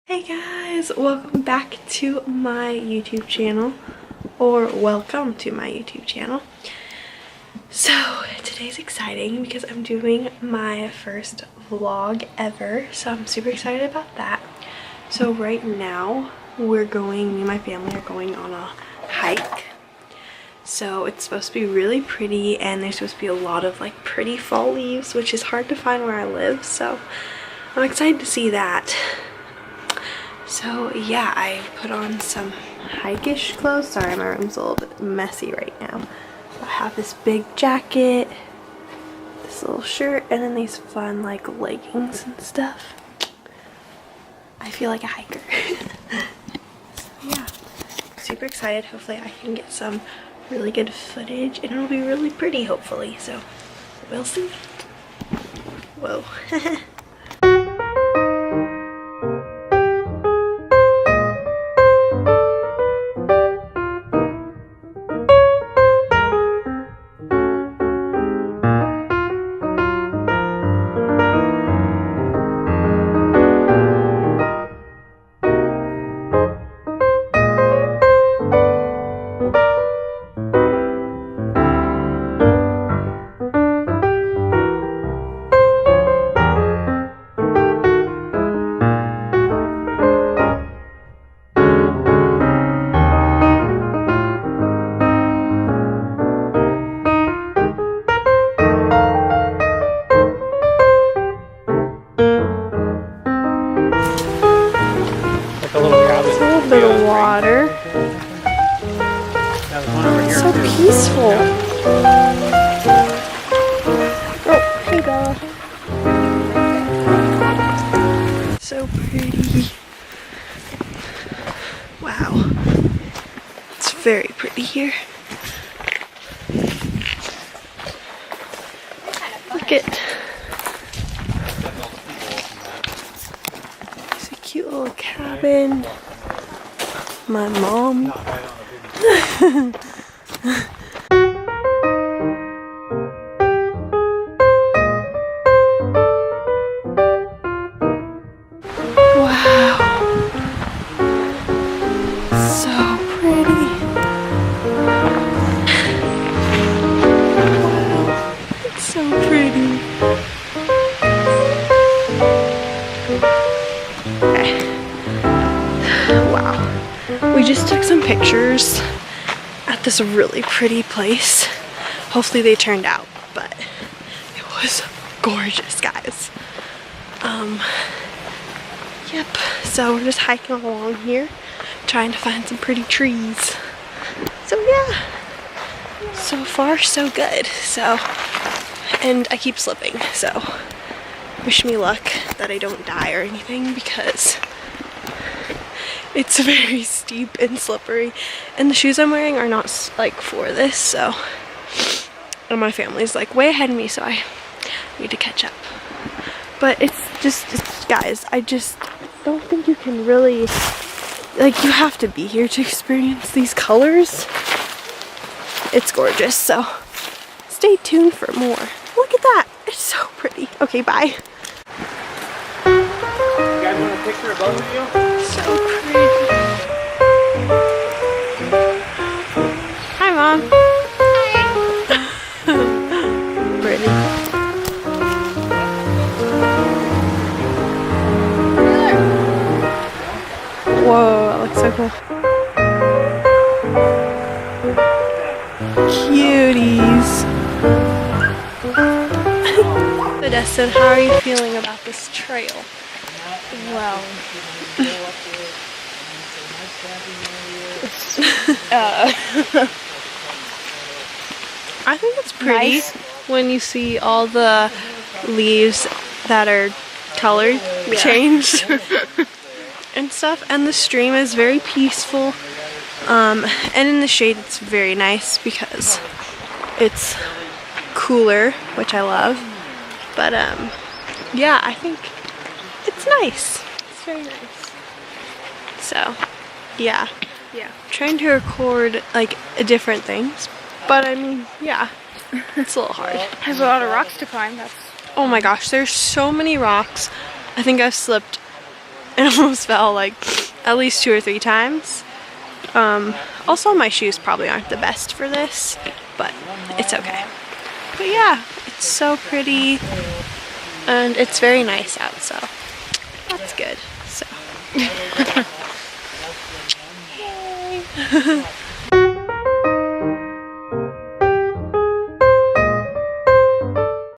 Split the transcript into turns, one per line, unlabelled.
Hey guys, welcome back to my YouTube channel, or welcome to my YouTube channel. So today's exciting because I'm doing my first vlog ever, so I'm super excited about that. So right now me and my family are going on a hike. So it's supposed to be really pretty, and there's supposed to be a lot of like pretty fall leaves, which is hard to find where I live, so I'm excited to see that. So yeah, I put on some hike-ish clothes. Sorry, my room's a little bit messy right now. I have this big jacket, this little shirt, and then these fun like leggings and stuff. I feel like a hiker. So yeah, super excited. Hopefully I can get some really good footage and it'll be really pretty, hopefully. So we'll see. Whoa. Bit of water. So peaceful. Oh, hey Bella. So pretty. Wow. It's very pretty here. Look at. It's a cute little cabin. My mom. Wow. So pretty. Wow. It's so pretty. Wow. We just took some pictures at this really pretty place. Hopefully they turned out, but it was gorgeous, guys. Yep, so we're just hiking along here, trying to find some pretty trees. So yeah, so far so good. So, and I keep slipping, so wish me luck that I don't die or anything, because it's very steep and slippery, and the shoes I'm wearing are not like for this, so, and my family's like way ahead of me, so I need to catch up. But it's guys, I just don't think you can really, like, you have to be here to experience these colors. It's gorgeous, so stay tuned for more. Look at that, it's so pretty. Okay, bye.
You guys want a picture of both of you?
So pretty. Hi, Mom. Hi. Pretty. Whoa, that looks so cool. Cuties. So Destin, how are you feeling about this trail?
Well,
I think it's pretty
nice
when you see all the leaves that are colored changed and stuff, and the stream is very peaceful, and in the shade it's very nice because it's cooler, which I love. But yeah, I think it's nice. It's very nice. So yeah, I'm trying to record like different things, but I mean, yeah, it's a little hard.
has a lot of rocks to climb. That's
Oh my gosh, there's so many rocks. I think I've slipped and almost fell like at least 2 or 3 times. Also my shoes probably aren't the best for this, but it's okay. But yeah, it's so pretty and it's very nice out, so that's good. So Yay.